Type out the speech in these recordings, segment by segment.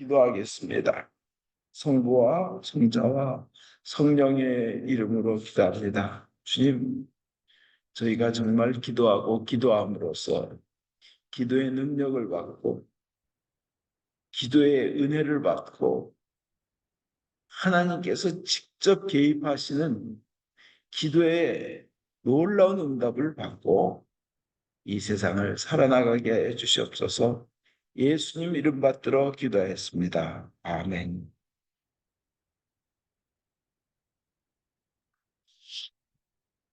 기도하겠습니다. 성부와 성자와 성령의 이름으로 기도합니다. 주님, 저희가 정말 기도하고 기도함으로써 기도의 능력을 받고 기도의 은혜를 받고 하나님께서 직접 개입하시는 기도의 놀라운 응답을 받고 이 세상을 살아나가게 해 주시옵소서. 예수님 이름 받들어 기도했습니다. 아멘.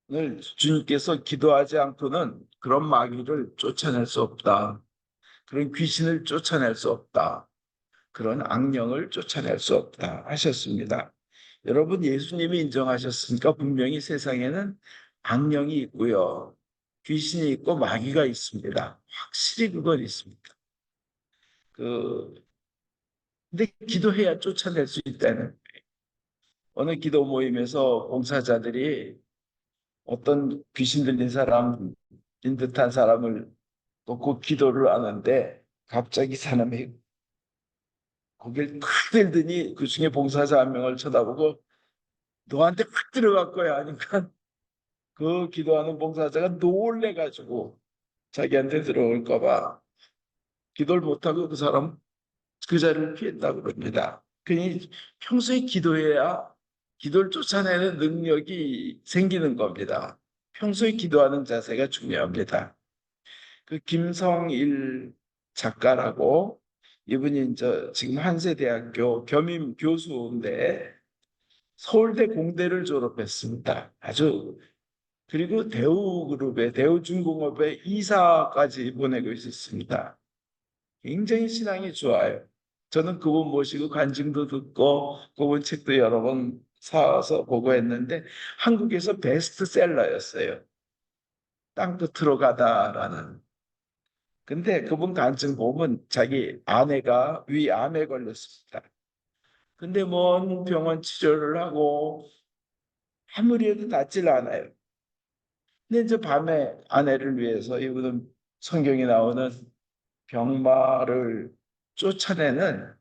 오늘 주님께서 기도하지 않고는 그런 마귀를 쫓아낼 수 없다. 그런 귀신을 쫓아낼 수 없다. 그런 악령을 쫓아낼 수 없다 하셨습니다. 여러분, 예수님이 인정하셨으니까 분명히 세상에는 악령이 있고요. 귀신이 있고 마귀가 있습니다. 확실히 그건 있습니다. 근데 기도해야 쫓아낼 수 있다는. 어느 기도 모임에서 봉사자들이 어떤 귀신 들린 사람인 듯한 사람을 놓고 기도를 하는데 갑자기 사람이 고개를 탁 들더니 그 중에 봉사자 한 명을 쳐다보고 너한테 확 들어갈 거야 하니까 그 기도하는 봉사자가 놀래가지고 자기한테 들어올까 봐 기도를 못하고 그 사람 그 자리를 피했다고 그럽니다. 그니 평소에 기도해야 기도를 쫓아내는 능력이 생기는 겁니다. 평소에 기도하는 자세가 중요합니다. 그 김성일 작가라고 이분이 이제 지금 한세대학교 겸임 교수인데 서울대 공대를 졸업했습니다. 아주 그리고 대우그룹의 대우중공업의 이사까지 보내고 있었습니다. 굉장히 신앙이 좋아요. 저는 그분 모시고 간증도 듣고 그분 책도 여러 번 사서 보고 했는데 한국에서 베스트셀러였어요. 땅끝으로 가다라는. 근데 그분 간증 보면 자기 아내가 위암에 걸렸습니다. 근데 뭔 병원 치료를 하고 아무리 해도 낫질 않아요. 근데 이제 밤에 아내를 위해서 이분은 성경에 나오는 병마를 쫓아내는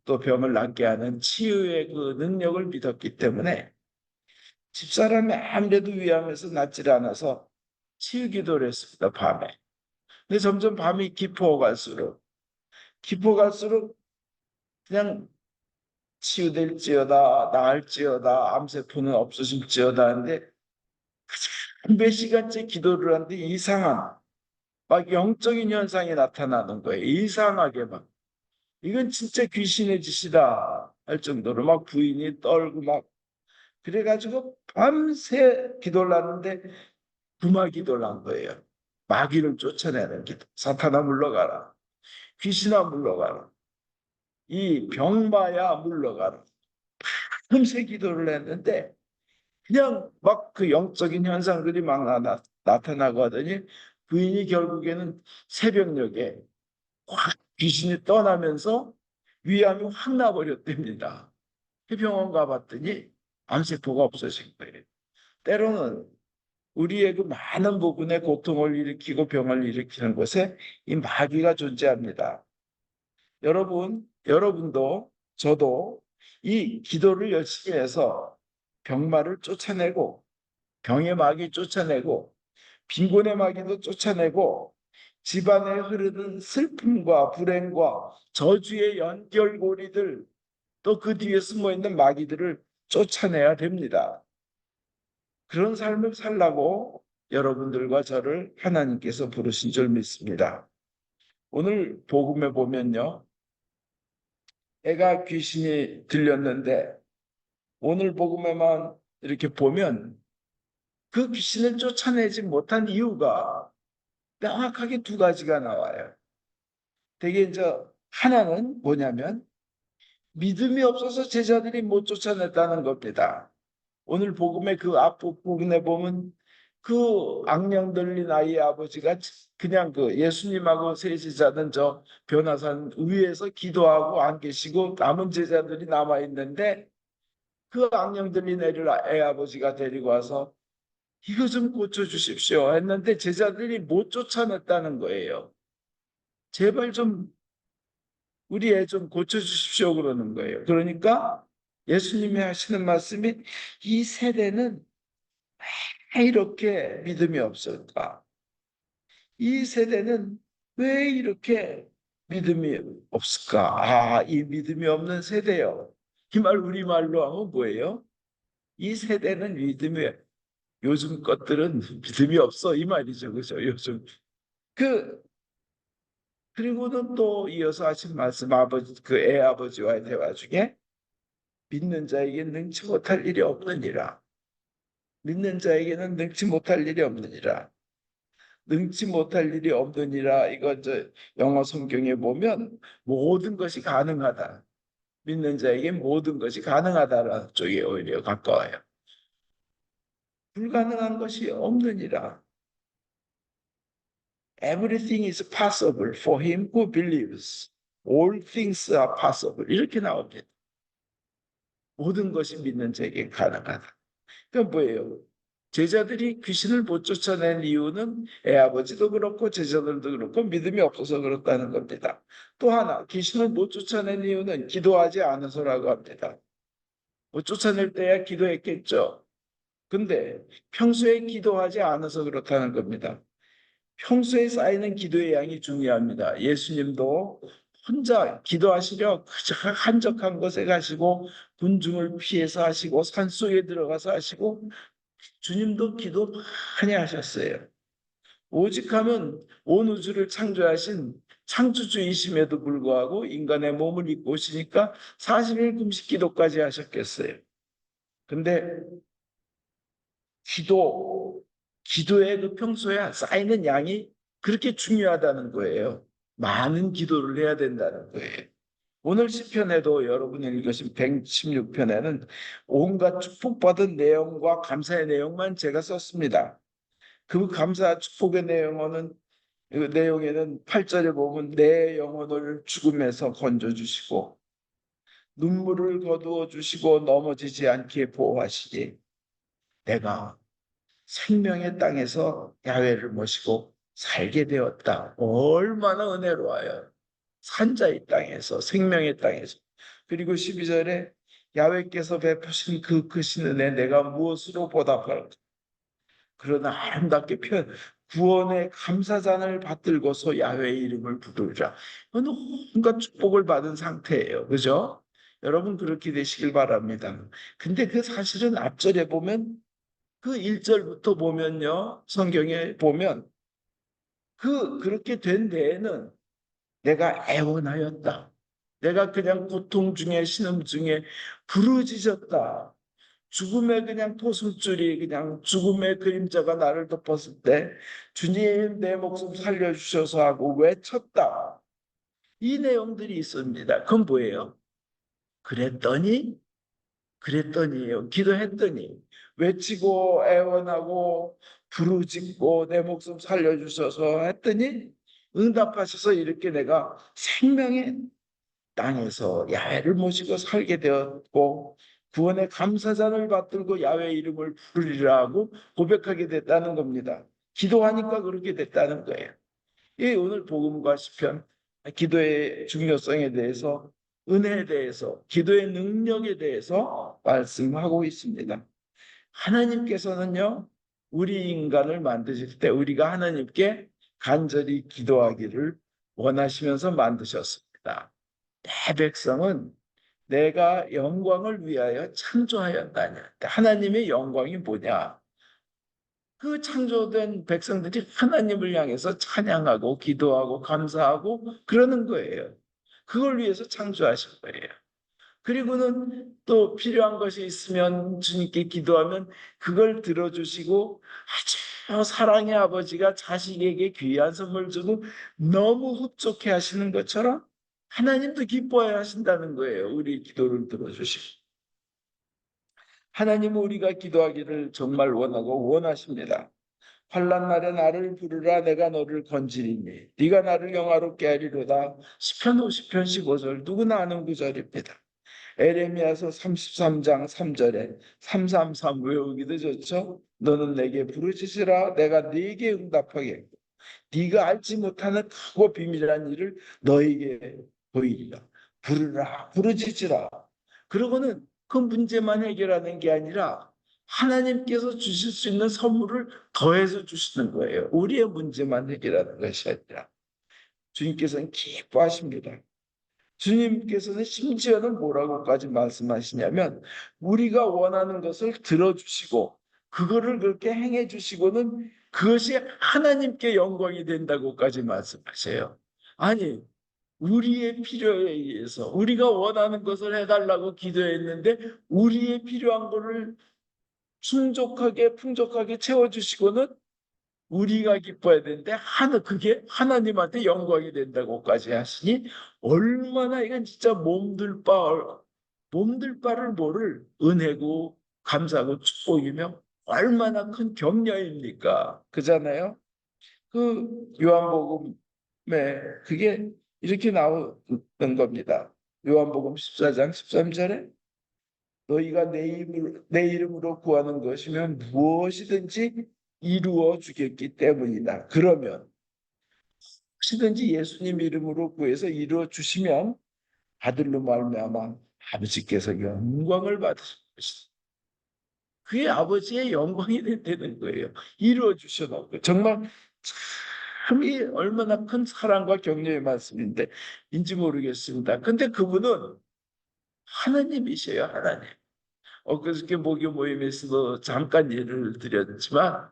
또 병을 낫게 하는 치유의 그 능력을 믿었기 때문에 집사람이 아무래도 위암에서 낫질 않아서 치유 기도를 했습니다, 밤에. 근데 점점 밤이 깊어갈수록 그냥 치유될지어다, 나을지어다, 암세포는 없어질지어다 하는데 몇 시간째 기도를 하는데 이상한 막 영적인 현상이 나타나는 거예요. 이상하게 막. 이건 진짜 귀신의 짓이다 할 정도로 막 부인이 떨고 막 그래가지고 밤새 기도를 하는데 부마 기도를 한 거예요. 마귀를 쫓아내는 기도. 사탄아 물러가라. 귀신아 물러가라. 이 병마야 물러가라. 밤새 기도를 했는데 그냥 막 그 영적인 현상들이 막 나타나고 하더니 부인이 결국에는 새벽녘에 확 귀신이 떠나면서 위암이 확 나버렸답니다. 병원 가봤더니 암세포가 없어진 거예요. 때로는 우리의 그 많은 부분의 고통을 일으키고 병을 일으키는 곳에 이 마귀가 존재합니다. 여러분도 저도 이 기도를 열심히 해서 병마를 쫓아내고 병의 마귀 쫓아내고 빈곤의 마귀도 쫓아내고 집안에 흐르는 슬픔과 불행과 저주의 연결고리들 또 그 뒤에 숨어있는 마귀들을 쫓아내야 됩니다. 그런 삶을 살라고 여러분들과 저를 하나님께서 부르신 줄 믿습니다. 오늘 복음에 보면요. 애가 귀신이 들렸는데 오늘 복음에만 이렇게 보면 그 귀신을 쫓아내지 못한 이유가 명확하게 두 가지가 나와요. 되게 이제 하나는 뭐냐면 믿음이 없어서 제자들이 못 쫓아냈다는 겁니다. 오늘 복음의 그 앞부분에 보면 그 악령 들린 아이의 아버지가 그냥 그 예수님하고 세 제자는 저 변화산 위에서 기도하고 안 계시고 남은 제자들이 남아 있는데 그 악령 들린 애 아버지가 데리고 와서 이거 좀 고쳐 주십시오 했는데 제자들이 못 쫓아냈다는 거예요. 제발 좀 우리 애 좀 고쳐주십시오 그러는 거예요. 그러니까 예수님이 하시는 말씀이 이 세대는 왜 이렇게 믿음이 없을까? 이 세대는 왜 이렇게 믿음이 없을까? 아, 이 믿음이 없는 세대요. 이 말 우리말로 하면 뭐예요? 이 세대는 믿음이 요즘 것들은 믿음이 없어 이 말이죠. 그죠? 요즘 그 그리고는 또 이어서 하신 말씀 아버지 그 애 아버지와의 대화 중에 믿는 자에게 능치 못할 일이 없느니라. 믿는 자에게는 능치 못할 일이 없느니라. 능치 못할 일이 없느니라. 이거 영어 성경에 보면 모든 것이 가능하다. 믿는 자에게 모든 것이 가능하다라는 쪽에 오히려 가까워요. 불가능한 것이 없느니라. Everything is possible for him who believes. All things are possible. 이렇게 나옵니다. 모든 것이 믿는 자에게 가능하다. 그건 뭐예요? 제자들이 귀신을 못 쫓아낸 이유는 애아버지도 그렇고 제자들도 그렇고 믿음이 없어서 그렇다는 겁니다. 또 하나, 귀신을 못 쫓아낸 이유는 기도하지 않아서라고 합니다. 못 쫓아낼 때야 기도했겠죠. 근데 평소에 기도하지 않아서 그렇다는 겁니다. 평소에 쌓이는 기도의 양이 중요합니다. 예수님도 혼자 기도하시려 한적한 곳에 가시고 군중을 피해서 하시고 산속에 들어가서 하시고 주님도 기도 많이 하셨어요. 오직하면 온 우주를 창조하신 창조주이심에도 불구하고 인간의 몸을 입고 오시니까 40일 금식 기도까지 하셨겠어요. 근데 기도의 그 평소에 쌓이는 양이 그렇게 중요하다는 거예요. 많은 기도를 해야 된다는 거예요. 오늘 시편에도 여러분이 읽으신 116편에는 온갖 축복받은 내용과 감사의 내용만 제가 썼습니다. 그 감사 축복의 내용은 그 내용에는 8절에 보면 내 영혼을 죽음에서 건져주시고 눈물을 거두어 주시고 넘어지지 않게 보호하시니 내가 생명의 땅에서 야훼를 모시고 살게 되었다. 얼마나 은혜로워요. 산자의 땅에서 생명의 땅에서. 그리고 12절에 야훼께서 베푸신 그 크신 은혜 내가 무엇으로 보답할까? 그러나 아름답게 표현 구원의 감사잔을 받들고서 야훼의 이름을 부르리라. 이건 온갖 축복을 받은 상태예요. 그죠? 여러분 그렇게 되시길 바랍니다. 근데 그 사실은 앞절에 보면 그 1절부터 보면요. 성경에 보면 그렇게 된 데에는 내가 애원하였다. 내가 그냥 고통 중에 신음 중에 부르짖었다. 죽음의 그냥 토슴줄이 그냥 죽음의 그림자가 나를 덮었을 때 주님 내 목숨 살려주셔서 하고 외쳤다. 이 내용들이 있습니다. 그건 뭐예요? 그랬더니 그랬더니요. 기도했더니 외치고 애원하고 부르짖고 내 목숨 살려주셔서 했더니 응답하셔서 이렇게 내가 생명의 땅에서 야훼를 모시고 살게 되었고 구원의 감사잔을 받들고 야훼 이름을 부르리라 고 고백하게 됐다는 겁니다. 기도하니까 그렇게 됐다는 거예요. 이 오늘 복음과 시편 기도의 중요성에 대해서 은혜에 대해서 기도의 능력에 대해서 말씀하고 있습니다. 하나님께서는요 우리 인간을 만드실 때 우리가 하나님께 간절히 기도하기를 원하시면서 만드셨습니다. 내 백성은 내가 영광을 위하여 창조하였다니. 하나님의 영광이 뭐냐? 그 창조된 백성들이 하나님을 향해서 찬양하고 기도하고 감사하고 그러는 거예요. 그걸 위해서 창조하신 거예요. 그리고는 또 필요한 것이 있으면 주님께 기도하면 그걸 들어주시고 아주 사랑의 아버지가 자식에게 귀한 선물 주고 너무 흡족해 하시는 것처럼 하나님도 기뻐해 하신다는 거예요. 우리 기도를 들어주시고. 하나님은 우리가 기도하기를 정말 원하고 원하십니다. 환난 날에 나를 부르라 내가 너를 건지리니 네가 나를 영화롭게 하리로다. 시편 50편 15절 누구나 아는 구절입니다. 에레미야서 33장 3절에 333 외우기도 좋죠. 너는 내게 부르짖으라 내가 네게 응답하겠고 네가 알지 못하는 크고 비밀한 일을 너에게 보이리라. 부르라, 부르짖으라. 그러고는 그 문제만 해결하는 게 아니라 하나님께서 주실 수 있는 선물을 더해서 주시는 거예요. 우리의 문제만 해결하는 것이 아니라 주님께서는 기뻐하십니다. 주님께서는 심지어는 뭐라고까지 말씀하시냐면 우리가 원하는 것을 들어주시고 그거를 그렇게 행해 주시고는 그것이 하나님께 영광이 된다고까지 말씀하세요. 아니, 우리의 필요에 의해서 우리가 원하는 것을 해달라고 기도했는데 우리의 필요한 것을 충족하게 풍족하게 채워주시고는 우리가 기뻐야 되는데 그게 하나님한테 영광이 된다고까지 하시니 얼마나 이건 진짜 몸둘 바를 모를 은혜고 감사하고 축복이며 얼마나 큰 격려입니까? 그잖아요. 그 요한복음에 그게 이렇게 나오는 겁니다. 요한복음 14장 13절에 너희가 내 이름으로 구하는 것이면 무엇이든지 이루어 주겠기 때문이다. 그러면 무엇이든지 예수님 이름으로 구해서 이루어 주시면 아들로 말미암아 아버지께서 영광을 받으실 것이다. 그게 아버지의 영광이 된다는 거예요. 이루어 주셔놓고 정말 참이 얼마나 큰 사랑과 격려의 말씀인데 인지 모르겠습니다. 근데 그분은 하나님이셔요, 하나님. 엊그저께 목요 모임에서도 잠깐 예를 드렸지만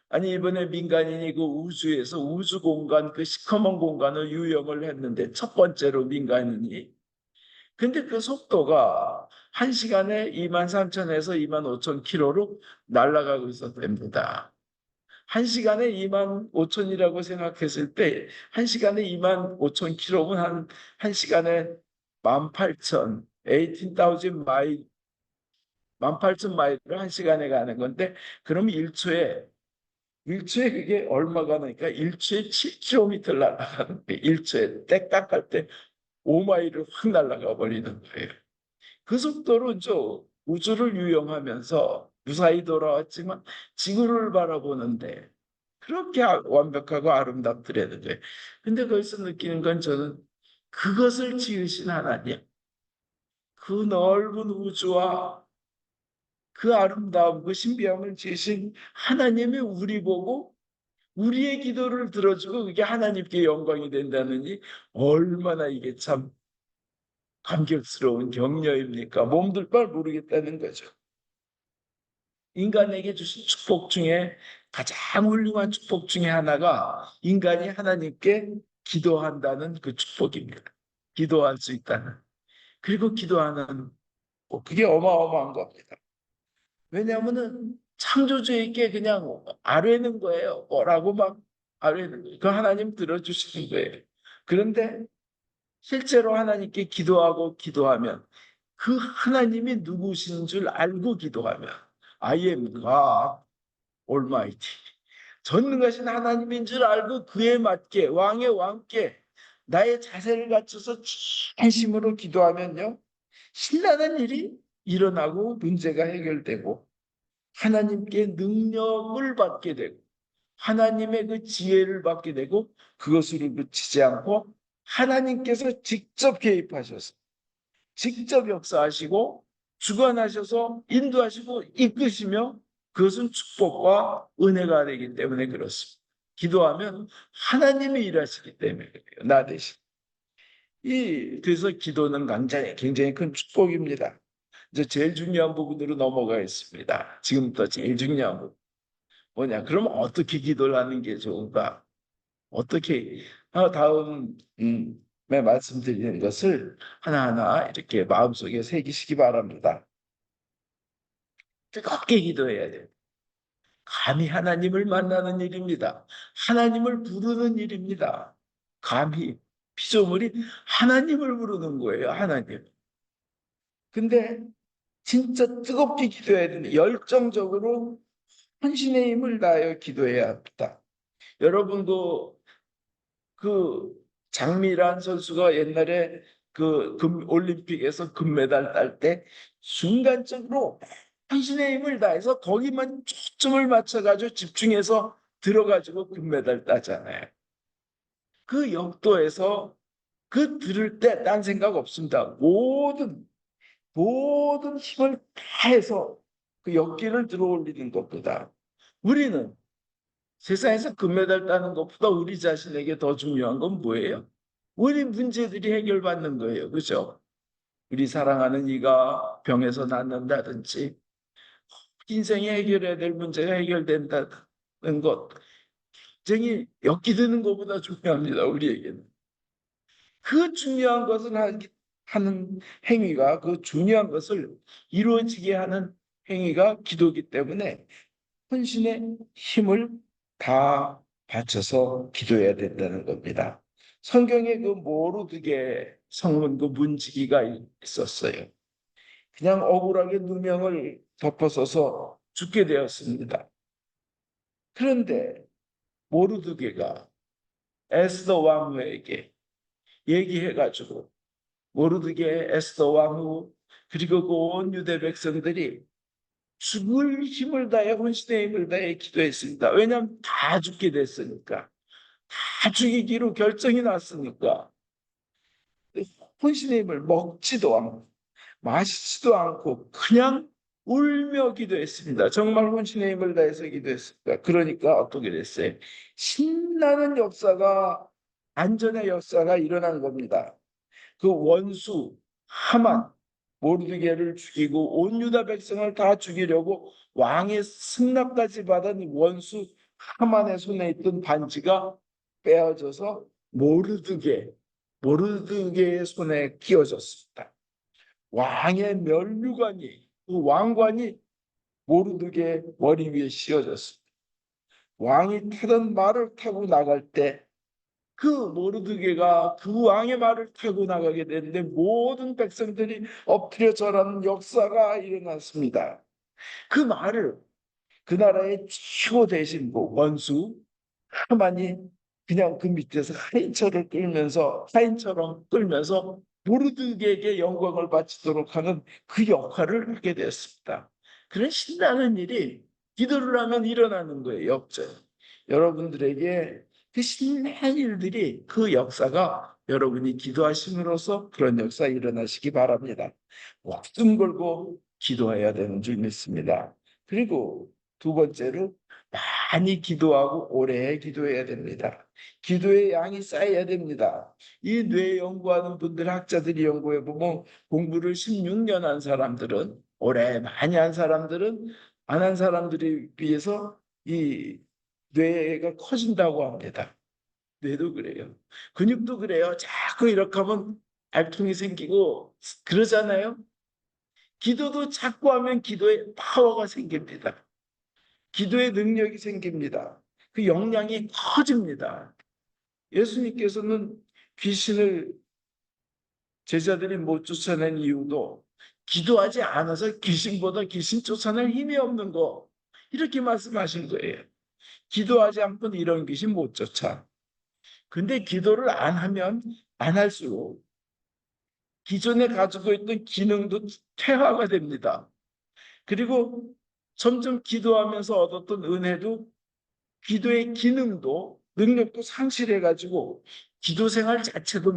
아니 이번에 민간인이 그 우주에서 우주 공간 그 시커먼 공간을 유영을 했는데 첫 번째로 민간인이 근데 그 속도가 1시간에 23,000에서 25,000km로 날아가고 있었답니다. 1시간에 25,000이라고 생각했을 때 1시간에 25,000km면 한 1시간에 18,000, 18,000 마일 18,000마일을 1시간에 가는 건데 그럼 1초에 그게 얼마가 나니까 1초에 7km 날아가는 거예요. 1초에 떼깍할 때 5마일을 확 날아가 버리는 거예요. 그 속도로 저 우주를 유영하면서 무사히 돌아왔지만 지구를 바라보는데 그렇게 완벽하고 아름답더라는 거예요. 근데 거기서 느끼는 건 저는 그것을 지으신 하나님, 그 넓은 우주와 그 아름다움, 그 신비함을 지으신 하나님이 우리 보고 우리의 기도를 들어주고 그게 하나님께 영광이 된다느니 얼마나 이게 참 감격스러운 격려입니까? 몸둘 바를 모르겠다는 거죠. 인간에게 주신 축복 중에 가장 훌륭한 축복 중에 하나가 인간이 하나님께 기도한다는 그 축복입니다. 기도할 수 있다는. 그리고 기도하는 그게 어마어마한 겁니다. 왜냐하면은 창조주에게 그냥 아뢰는 거예요. 뭐라고 막 아뢰는 거예요. 그 하나님 들어주시는 거예요. 그런데 실제로 하나님께 기도하면 그 하나님이 누구신 줄 알고 기도하면 I am God Almighty 전능하신 하나님인 줄 알고 그에 맞게 왕의 왕께 나의 자세를 갖춰서 진심으로 기도하면요 신나는 일이 일어나고 문제가 해결되고 하나님께 능력을 받게 되고 하나님의 그 지혜를 받게 되고 그것으로 그치지 않고 하나님께서 직접 개입하셔서 직접 역사하시고 주관하셔서 인도하시고 이끄시며 그것은 축복과 은혜가 되기 때문에 그렇습니다. 기도하면 하나님이 일하시기 때문에 그래요. 나 대신. 그래서 기도는 굉장히 큰 축복입니다. 이제 제일 중요한 부분으로 넘어가겠습니다. 지금부터 제일 중요한 부분. 뭐냐? 그럼 어떻게 기도를 하는 게 좋은가? 어떻게 다음에 말씀드리는 것을 하나하나 이렇게 마음속에 새기시기 바랍니다. 뜨겁게 기도해야 돼요. 감히 하나님을 만나는 일입니다. 하나님을 부르는 일입니다. 감히 피조물이 하나님을 부르는 거예요. 하나님. 근데 진짜 뜨겁게 기도해야 되는데 열정적으로 헌신의 힘을 다하여 기도해야 합니다. 여러분도 그 장미란 선수가 옛날에 그 올림픽에서 금메달 딸 때 순간적으로 당신의 힘을 다해서 거기만 초점을 맞춰가지고 집중해서 들어가지고 금메달 따잖아요. 그 역도에서 그 들을 때 딴 생각 없습니다. 모든 힘을 다해서 그 역기를 들어 올리는 것보다 우리는 세상에서 금메달 따는 것보다 우리 자신에게 더 중요한 건 뭐예요? 우리 문제들이 해결받는 거예요. 그죠? 우리 사랑하는 이가 병에서 낫는다든지 인생에 해결해야 될 문제가 해결된다는 것 굉장히 엮이드는 것보다 중요합니다. 우리에게는. 그 중요한 것을 하는 행위가 그 중요한 것을 이루어지게 하는 행위가 기도이기 때문에 혼신의 힘을 다 바쳐서 기도해야 된다는 겁니다. 성경에 그 모르드게 성문 그 문지기가 있었어요. 그냥 억울하게 누명을 덮어서서 죽게 되었습니다. 그런데 모르드게가 에스더 왕후에게 얘기해가지고 모르드게 에스더 왕후 그리고 그 온 유대 백성들이 죽을 힘을 다해 혼신의 힘을 다해 기도했습니다. 왜냐하면 다 죽게 됐으니까. 다 죽이기로 결정이 났으니까. 혼신의 힘을 먹지도 않고 마시지도 않고 그냥 울며 기도했습니다. 정말 혼신의 힘을 다해서 기도했습니다. 그러니까 어떻게 됐어요? 신나는 역사가 안전의 역사가 일어난 겁니다. 그 원수 하만 모르드게를 죽이고 온 유다 백성을 다 죽이려고 왕의 승낙까지 받은 원수 하만의 손에 있던 반지가 빼어져서 모르드게의 손에 끼워졌습니다. 왕의 면류관이 그 왕관이 모르드게 머리 위에 씌워졌습니다. 왕이 타던 말을 타고 나갈 때 그 모르드게가 그 왕의 말을 타고 나가게 되는데 모든 백성들이 엎드려 절하는 역사가 일어났습니다. 그 말을 그 나라의 최고 대신 원수 하만이 그냥 그 밑에서 하인처럼 끌면서 모르드게에게 영광을 바치도록 하는 그 역할을 하게 되었습니다. 그런 신나는 일이 기도를 하면 일어나는 거예요. 역전. 여러분들에게 그 신나는 일들이 그 역사가 여러분이 기도하심으로써 그런 역사 일어나시기 바랍니다. 목숨 걸고 기도해야 되는 줄 믿습니다. 그리고 두 번째로 많이 기도하고 오래 기도해야 됩니다. 기도의 양이 쌓여야 됩니다. 이 뇌 연구하는 분들 학자들이 연구해 보면 공부를 16년 한 사람들은 오래 많이 한 사람들은 안 한 사람들에 비해서 이 뇌가 커진다고 합니다. 뇌도 그래요. 근육도 그래요. 자꾸 이렇게 하면 알통이 생기고 그러잖아요. 기도도 자꾸 하면 기도에 파워가 생깁니다. 기도의 능력이 생깁니다. 그 역량이 커집니다. 예수님께서는 귀신을 제자들이 못 쫓아낸 이유도 기도하지 않아서 귀신보다 귀신 쫓아낼 힘이 없는 거 이렇게 말씀하신 거예요. 기도하지 않고는 이런 귀신 못 쫓아. 근데 기도를 안 하면 안 할수록 기존에 가지고 있던 기능도 퇴화가 됩니다. 그리고 점점 기도하면서 얻었던 은혜도 기도의 기능도 능력도 상실해가지고 기도 생활 자체도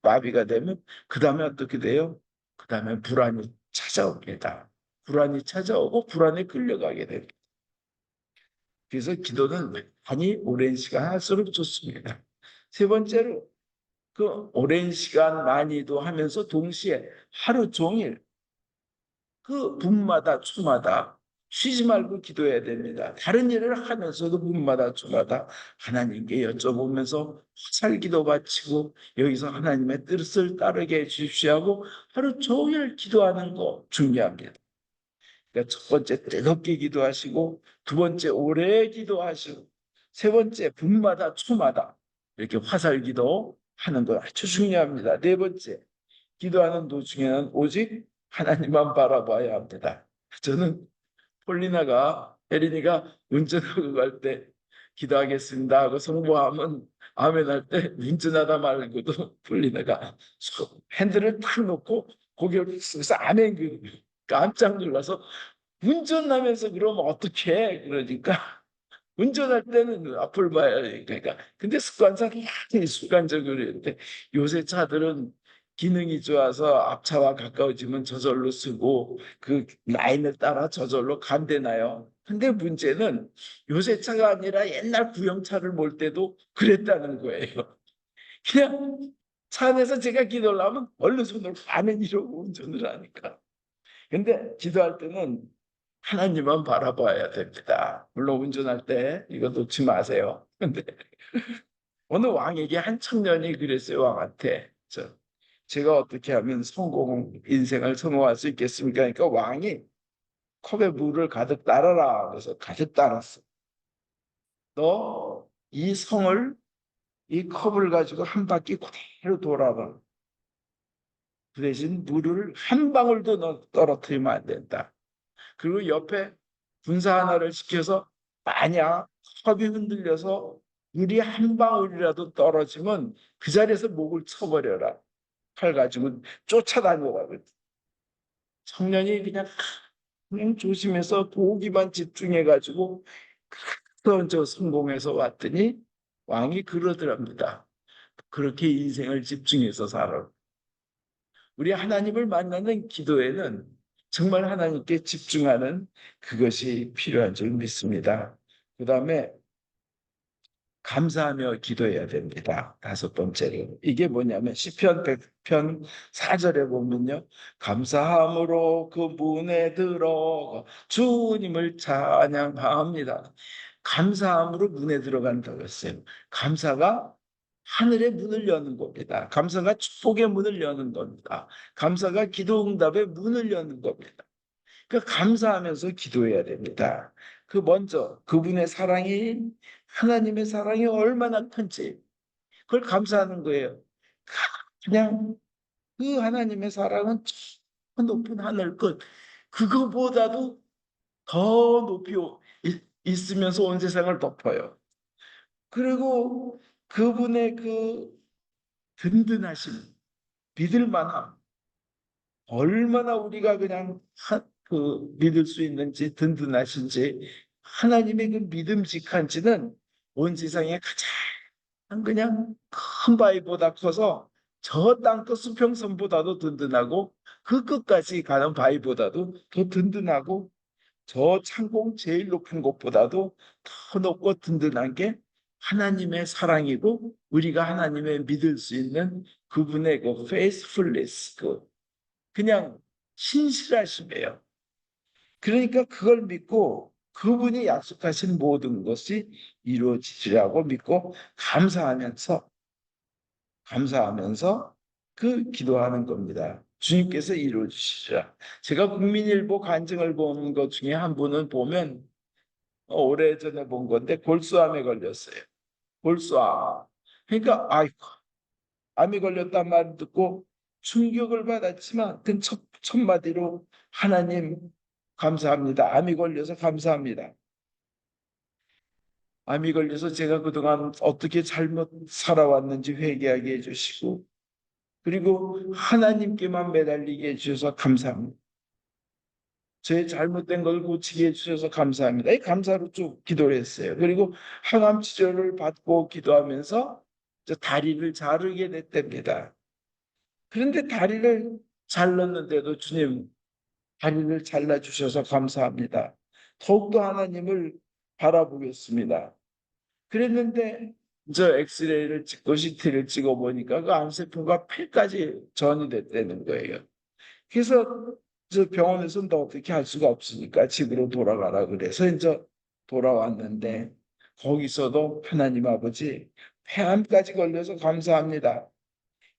마비가 되면 그 다음에 어떻게 돼요? 그 다음에 불안이 찾아옵니다. 불안이 찾아오고 불안에 끌려가게 됩니다. 그래서 기도는 많이 오랜 시간 할수록 좋습니다. 세 번째로 그 오랜 시간 많이도 하면서 동시에 하루 종일 그 분마다 주마다 쉬지 말고 기도해야 됩니다. 다른 일을 하면서도 분마다 주마다 하나님께 여쭤보면서 화살기도 바치고 여기서 하나님의 뜻을 따르게 해주십시오 하고 하루 종일 기도하는 거 중요합니다. 그러니까 첫 번째 뜨겁게 기도하시고 두 번째 오래 기도하시고 세 번째 분마다 초마다 이렇게 화살기도 하는 거 아주 중요합니다. 네 번째 기도하는 도중에는 오직 하나님만 바라봐야 합니다. 저는 혜린이가 운전하고 갈 때 기도하겠습니다 하고 성부하면 아멘 할 때 운전하다 말고도 폴리나가 핸들을 탁 놓고 고개를 숙여서 아멘 깜짝 놀라서 운전하면서 그러면 어떡해 그러니까 운전할 때는 앞을 봐야 되니까. 근데 습관상 굉장히 습관적으로 했는데 요새 차들은 기능이 좋아서 앞차와 가까워지면 저절로 쓰고 그 라인을 따라 저절로 간대나요. 근데 문제는 요새 차가 아니라 옛날 구형차를 몰 때도 그랬다는 거예요. 그냥 차 안에서 제가 기도를 하면 얼른 손을 아멘 이러고 운전을 하니까. 근데 기도할 때는 하나님만 바라봐야 됩니다. 물론 운전할 때 이거 놓지 마세요. 근데 어느 왕에게 한 청년이 그랬어요, 왕한테. 제가 어떻게 하면 인생을 성공할 수 있겠습니까? 그러니까 왕이 컵에 물을 가득 따라라. 그래서 가득 따랐어. 너 이 성을, 이 컵을 가지고 한 바퀴 그대로 돌아봐. 그 대신 물을 한 방울도 떨어뜨리면 안 된다. 그리고 옆에 군사 하나를 시켜서 만약 컵이 흔들려서 물이 한 방울이라도 떨어지면 그 자리에서 목을 쳐버려라. 칼 가지고 쫓아다녀라. 청년이 그냥 조심해서 보기만 집중해가지고 그런 저 성공해서 왔더니 왕이 그러더랍니다. 그렇게 인생을 집중해서 살아. 우리 하나님을 만나는 기도에는 정말 하나님께 집중하는 그것이 필요한 줄 믿습니다. 그 다음에 감사하며 기도해야 됩니다. 다섯 번째로. 이게 뭐냐면 시편 100편 4절에 보면요. 감사함으로 그 문에 들어 주님을 찬양합니다. 감사함으로 문에 들어간다고 했어요. 감사가 하늘의 문을 여는 겁니다. 감사가 축복의 문을 여는 겁니다. 감사가 기도 응답의 문을 여는 겁니다. 그러니까 감사하면서 기도해야 됩니다. 그 먼저 그분의 사랑이 하나님의 사랑이 얼마나 큰지 그걸 감사하는 거예요. 그냥 그 하나님의 사랑은 저 높은 하늘 끝 그거보다도 더 높이 있으면서 온 세상을 덮어요. 그리고 그분의 그 든든하심, 믿을 만함, 얼마나 우리가 그냥 믿을 수 있는지 든든하신지 하나님의 그 믿음직한지는 온 세상에 가장 그냥 큰 바위보다 커서 저 땅끝 수평선보다도 든든하고 그 끝까지 가는 바위보다도 더 든든하고 저 창공 제일 높은 곳보다도 더 높고 든든한 게 하나님의 사랑이고 우리가 하나님의 믿을 수 있는 그분의 그 faithfulness, 그냥 신실하심이에요. 그러니까 그걸 믿고 그분이 약속하신 모든 것이 이루어지리라고 믿고 감사하면서 그 기도하는 겁니다. 주님께서 이루어 주시리라. 제가 국민일보 간증을 보는 것 중에 한 분은 보면 오래전에 본 건데 골수암에 걸렸어요. 골수암. 그러니까 아이고 암이 걸렸단 말 듣고 충격을 받았지만 그 첫 마디로 하나님 감사합니다. 암이 걸려서 감사합니다. 암이 걸려서 제가 그동안 어떻게 잘못 살아왔는지 회개하게 해주시고 그리고 하나님께만 매달리게 해주셔서 감사합니다. 제 잘못된 걸 고치게 해주셔서 감사합니다. 이 감사로 쭉 기도를 했어요. 그리고 항암 치료를 받고 기도하면서 다리를 자르게 됐답니다. 그런데 다리를 잘랐는데도 주님 다리를 잘라주셔서 감사합니다. 더욱더 하나님을 바라보겠습니다. 그랬는데 저 엑스레이를 찍고 CT를 찍어 보니까 그 암세포가 폐까지 전이 됐다는 거예요. 그래서 저 병원에서는 더 어떻게 할 수가 없으니까 집으로 돌아가라 그래서 이제 돌아왔는데 거기서도 하나님 아버지 폐암까지 걸려서 감사합니다.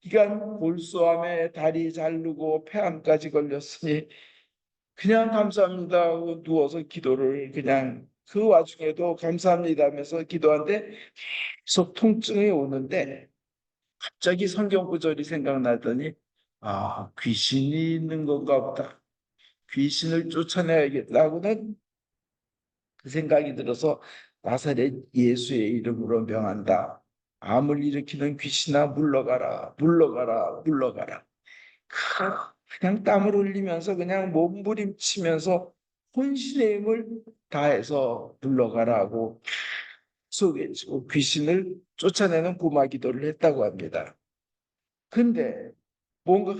기간 골수암에 다리 자르고 폐암까지 걸렸으니 그냥 감사합니다 하고 누워서 기도를 그냥 그 와중에도 감사합니다 하면서 기도하는데 계속 통증이 오는데 갑자기 성경 구절이 생각나더니 귀신이 있는 건가 보다. 귀신을 쫓아내야겠다고는 그 생각이 들어서 나사렛 예수의 이름으로 명한다. 암을 일으키는 귀신아 물러가라 물러가라 물러가라. 그냥 땀을 흘리면서 그냥 몸부림치면서 혼신의 힘을 다해서 불러가라고 속에서 귀신을 쫓아내는 고마 기도를 했다고 합니다. 근데 뭔가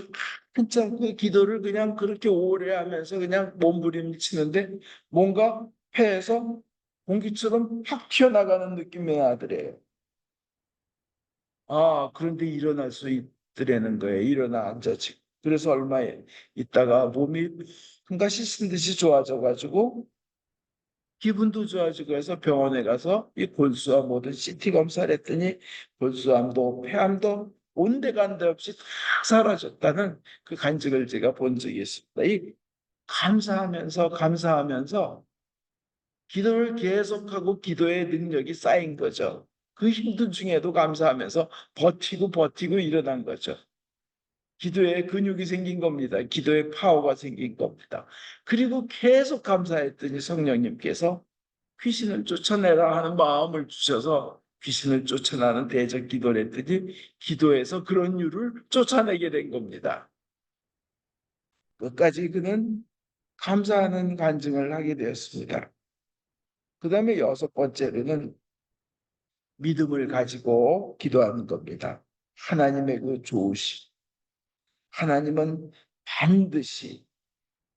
한참 그 기도를 그냥 그렇게 오래 하면서 그냥 몸부림치는데 뭔가 폐에서 공기처럼 확 튀어나가는 느낌이 나더래요. 아, 그런데 일어날 수 있더라는 거예요. 일어나 앉아지. 그래서 얼마 있다가 몸이 한가시 쓴 듯이 좋아져가지고 기분도 좋아지고 해서 병원에 가서 이 골수암 모든 CT 검사를 했더니 골수암도 폐암도 온데간데 없이 다 사라졌다는 그 간증을 제가 본 적이 있습니다. 이 감사하면서 기도를 계속하고 기도의 능력이 쌓인 거죠. 그 힘든 중에도 감사하면서 버티고 일어난 거죠. 기도에 근육이 생긴 겁니다. 기도에 파워가 생긴 겁니다. 그리고 계속 감사했더니 성령님께서 귀신을 쫓아내라 하는 마음을 주셔서 귀신을 쫓아나는 대적 기도를 했더니 기도에서 그런 유를 쫓아내게 된 겁니다. 끝까지 그는 감사하는 간증을 하게 되었습니다. 그 다음에 여섯 번째로는 믿음을 가지고 기도하는 겁니다. 하나님의 그 좋으심. 하나님은 반드시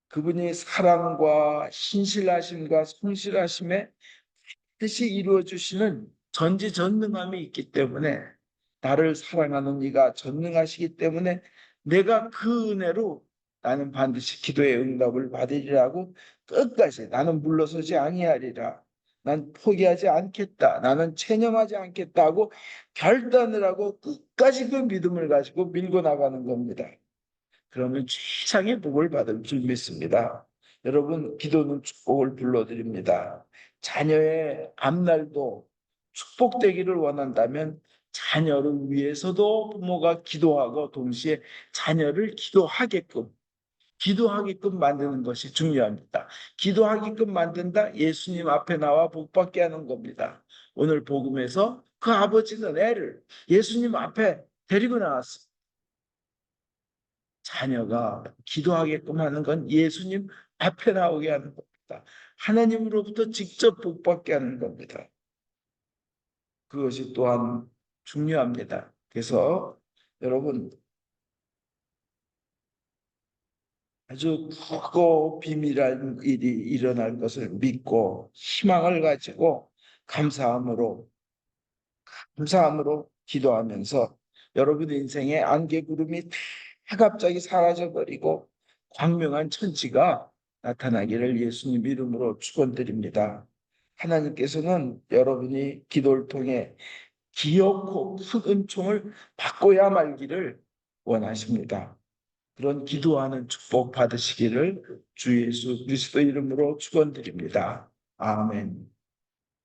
그분이 사랑과 신실하심과 성실하심에 뜻이 이루어 주시는 전지전능함이 있기 때문에 나를 사랑하는 이가 전능하시기 때문에 내가 그 은혜로 나는 반드시 기도의 응답을 받으리라고 끝까지 나는 물러서지 아니하리라. 난 포기하지 않겠다. 나는 체념하지 않겠다고 결단을 하고 끝까지 그 믿음을 가지고 밀고 나가는 겁니다. 그러면 최상의 복을 받을 줄 믿습니다. 여러분, 기도는 축복을 불러드립니다. 자녀의 앞날도 축복되기를 원한다면 자녀를 위해서도 부모가 기도하고 동시에 자녀를 기도하게끔 만드는 것이 중요합니다. 기도하게끔 만든다? 예수님 앞에 나와 복받게 하는 겁니다. 오늘 복음에서 그 아버지는 애를 예수님 앞에 데리고 나왔습니다. 자녀가 기도하게끔 하는 건 예수님 앞에 나오게 하는 겁니다. 하나님으로부터 직접 복받게 하는 겁니다. 그것이 또한 중요합니다. 그래서 여러분 아주 크고 비밀한 일이 일어날 것을 믿고 희망을 가지고 감사함으로 감사함으로 기도하면서 여러분 인생의 안개구름이 다 갑자기 사라져버리고 광명한 천지가 나타나기를 예수님 이름으로 축원드립니다. 하나님께서는 여러분이 기도를 통해 기어코 큰 은총을 받고야 말기를 원하십니다. 그런 기도하는 축복 받으시기를 주 예수 그리스도 이름으로 축원드립니다. 아멘.